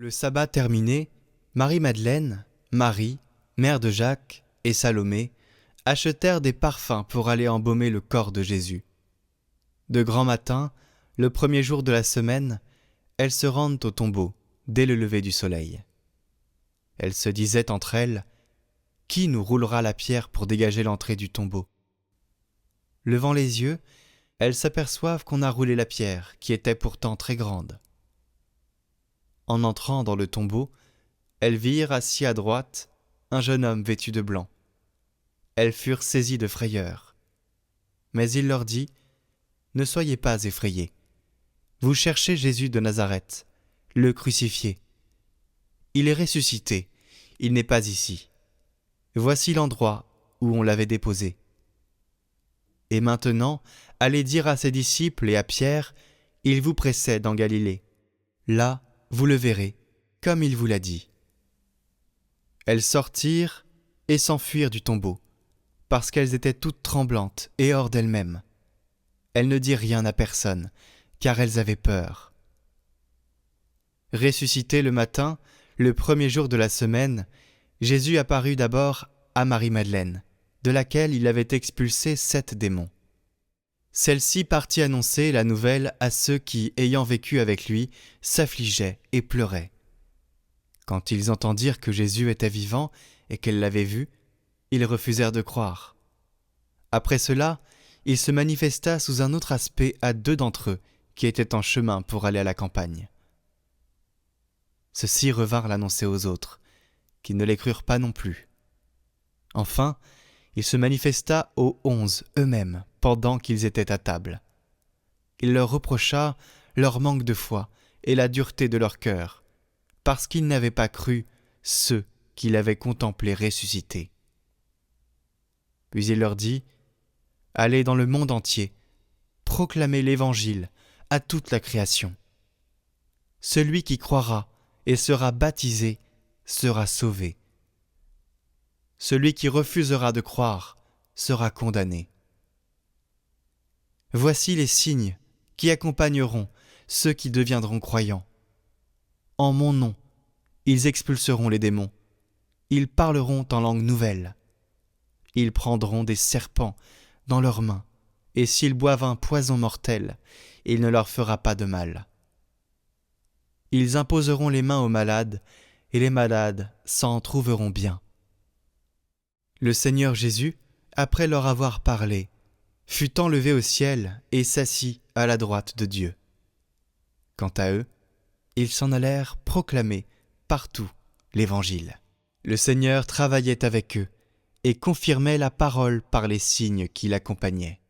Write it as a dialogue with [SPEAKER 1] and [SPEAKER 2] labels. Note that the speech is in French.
[SPEAKER 1] Le sabbat terminé, Marie-Madeleine, Marie, mère de Jacques, et Salomé achetèrent des parfums pour aller embaumer le corps de Jésus. De grand matin, le premier jour de la semaine, elles se rendent au tombeau, dès le lever du soleil. Elles se disaient entre elles : « Qui nous roulera la pierre pour dégager l'entrée du tombeau ?» Levant les yeux, elles s'aperçoivent qu'on a roulé la pierre, qui était pourtant très grande. En entrant dans le tombeau, elles virent assis à droite un jeune homme vêtu de blanc. Elles furent saisies de frayeur. Mais il leur dit : « Ne soyez pas effrayés. Vous cherchez Jésus de Nazareth, le crucifié. Il est ressuscité, il n'est pas ici. Voici l'endroit où on l'avait déposé. Et maintenant, allez dire à ses disciples et à Pierre : il vous précède en Galilée. Là, vous le verrez, comme il vous l'a dit. » Elles sortirent et s'enfuirent du tombeau, parce qu'elles étaient toutes tremblantes et hors d'elles-mêmes. Elles ne dirent rien à personne, car elles avaient peur. Ressuscité le matin, le premier jour de la semaine, Jésus apparut d'abord à Marie-Madeleine, de laquelle il avait expulsé 7 démons. Celle-ci partit annoncer la nouvelle à ceux qui, ayant vécu avec lui, s'affligeaient et pleuraient. Quand ils entendirent que Jésus était vivant et qu'elle l'avait vu, ils refusèrent de croire. Après cela, il se manifesta sous un autre aspect à 2 d'entre eux qui étaient en chemin pour aller à la campagne. Ceux-ci revinrent l'annoncer aux autres, qui ne les crurent pas non plus. Enfin, il se manifesta aux 11 eux-mêmes pendant qu'ils étaient à table. Il leur reprocha leur manque de foi et la dureté de leur cœur, parce qu'ils n'avaient pas cru ceux qu'il avait contemplés ressuscités. Puis il leur dit : « Allez dans le monde entier, proclamez l'Évangile à toute la création. Celui qui croira et sera baptisé sera sauvé. Celui qui refusera de croire sera condamné. Voici les signes qui accompagneront ceux qui deviendront croyants. En mon nom, ils expulseront les démons. Ils parleront en langue nouvelle. Ils prendront des serpents dans leurs mains, et s'ils boivent un poison mortel, il ne leur fera pas de mal. Ils imposeront les mains aux malades, et les malades s'en trouveront bien. » Le Seigneur Jésus, après leur avoir parlé, fut enlevé au ciel et s'assit à la droite de Dieu. Quant à eux, ils s'en allèrent proclamer partout l'Évangile. Le Seigneur travaillait avec eux et confirmait la parole par les signes qui l'accompagnaient.